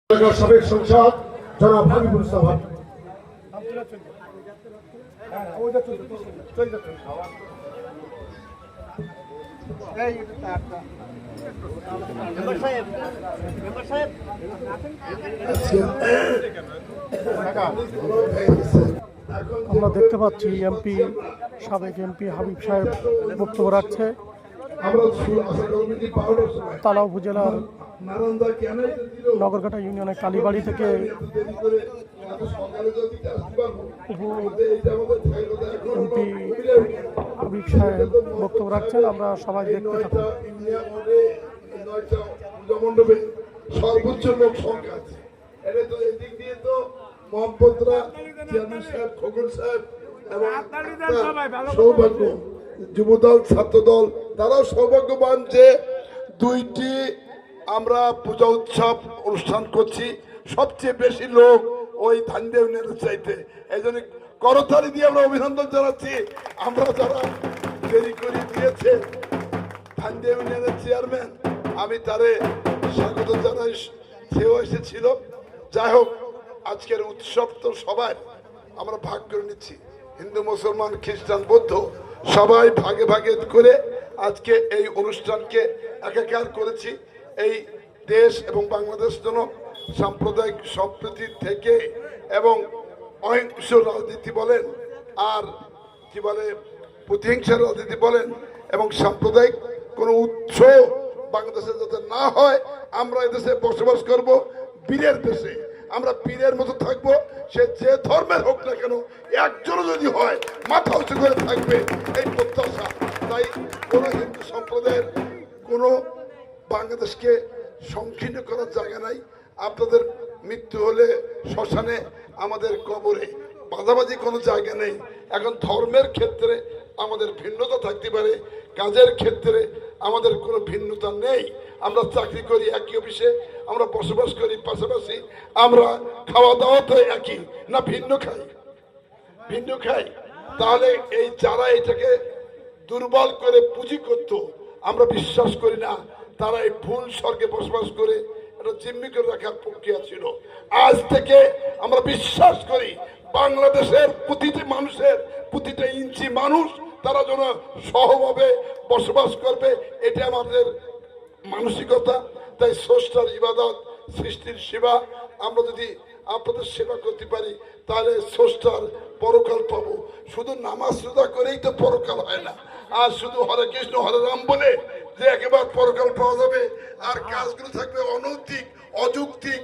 সাবেক সংসদ জনাব হাবিবুল ইসলাম। আমরা দেখতে পাচ্ছি সাবেক এমপি হাবিব সাহেব বক্তব্য রাখছে। তালা উপজেলার নগরঘাটা ইউনিয়নের কালীবাড়ি থেকে এমপি হাবিব সাহেব বক্তব্য রাখছেন। আমরা সবাই দেখতে থাকি। সর্বোচ্চ লোক সংখ্যা আছে, এটা তো এদিক দিয়ে তো মোহাম্মদরা চেয়ারম্যান সাহেব, খোকন সাহেব এবং সৌভাগ্য যুবদল, ছাত্রদল, তারাও সৌভাগ্যবান যে দুইটি আমরা পূজা উৎসব অনুষ্ঠান করছি। সবচেয়ে বেশি লোক ওই ধানদেউ ইউনিয়নের চাইতে, এই জন্য করতালি দিয়ে আমরা অভিনন্দন জানাচ্ছি। আমরা যারা দেরি করে দিয়েছে ধানদেউ ইউনিয়নের চেয়ারম্যান, আমি তারে স্বাগত জানাই, সেও এসেছিল। যাই হোক, আজকের উৎসব তো সবাই আমরা ভাগ করে নিচ্ছি, হিন্দু, মুসলমান, খ্রিস্টান, বৌদ্ধ সবাই ভাগে ভাগে করে আজকে এই অনুষ্ঠানকে একাকার করেছি। এই দেশ এবং বাংলাদেশ যেন সাম্প্রদায়িক সম্প্রীতি থেকে এবং অহিংস রাজনীতি বলেন আর কি বলে প্রতিহিংসার রাজনীতি বলেন এবং সাম্প্রদায়িক কোনো উৎস বাংলাদেশে যাতে না হয়, আমরা এদেশে বসবাস করব বীরের দেশে, আমরা বীরের মতো থাকবো। সে যে ধর্মের হোক না কেন, একজনও যদি হয় মাথা উঁচু করে থাকবে, এই প্রত্যাশা। তাই কোনো হিন্দু সম্প্রদায়ের কোনো বাংলাদেশকে সংকীর্ণ করার জায়গা নাই। আপনাদের মৃত্যু হলে শ্মশানে, আমাদের কবরে, বাধাবাধি কোনো জায়গা নেই। এখন ধর্মের ক্ষেত্রে আমাদের ভিন্নতা থাকতে পারে, কাজের ক্ষেত্রে আমাদের কোনো ভিন্নতা নেই। আমরা চাকরি করি একই অফিসে, আমরা বসবাস করি পাশাপাশি, আমরা খাওয়া দাওয়া তো একই, না ভিন্ন খাই? ভিন্ন খাই। তাহলে এই যারা এটাকে দুর্বল করে পুঁজি করত, আমরা বিশ্বাস করি না তারা এই ভুল স্বর্গে বসবাস করে এটা জিম্মি করে রাখার প্রক্রিয়া ছিল। আজ থেকে আমরা বিশ্বাস করি বাংলাদেশের প্রতিটি মানুষের, প্রতিটা ইঞ্চি মানুষ তারা যেন সহভাবে বসবাস করবে, এটা আমাদের মানসিকতা। তাই স্রষ্টার ইবাদত, সৃষ্টির সেবা, আমরা যদি আপনাদের সেবা করতে পারি তাহলে স্রষ্টার পরকাল পাবো। শুধু নামাজ রোজা করেই তো পরকাল হয় না, আর শুধু হরে কৃষ্ণ হরে রাম বলে যে একেবারে পরকাল পাওয়া যাবে, আর কাজগুলো থাকবে অনৈতিক, অযৌক্তিক,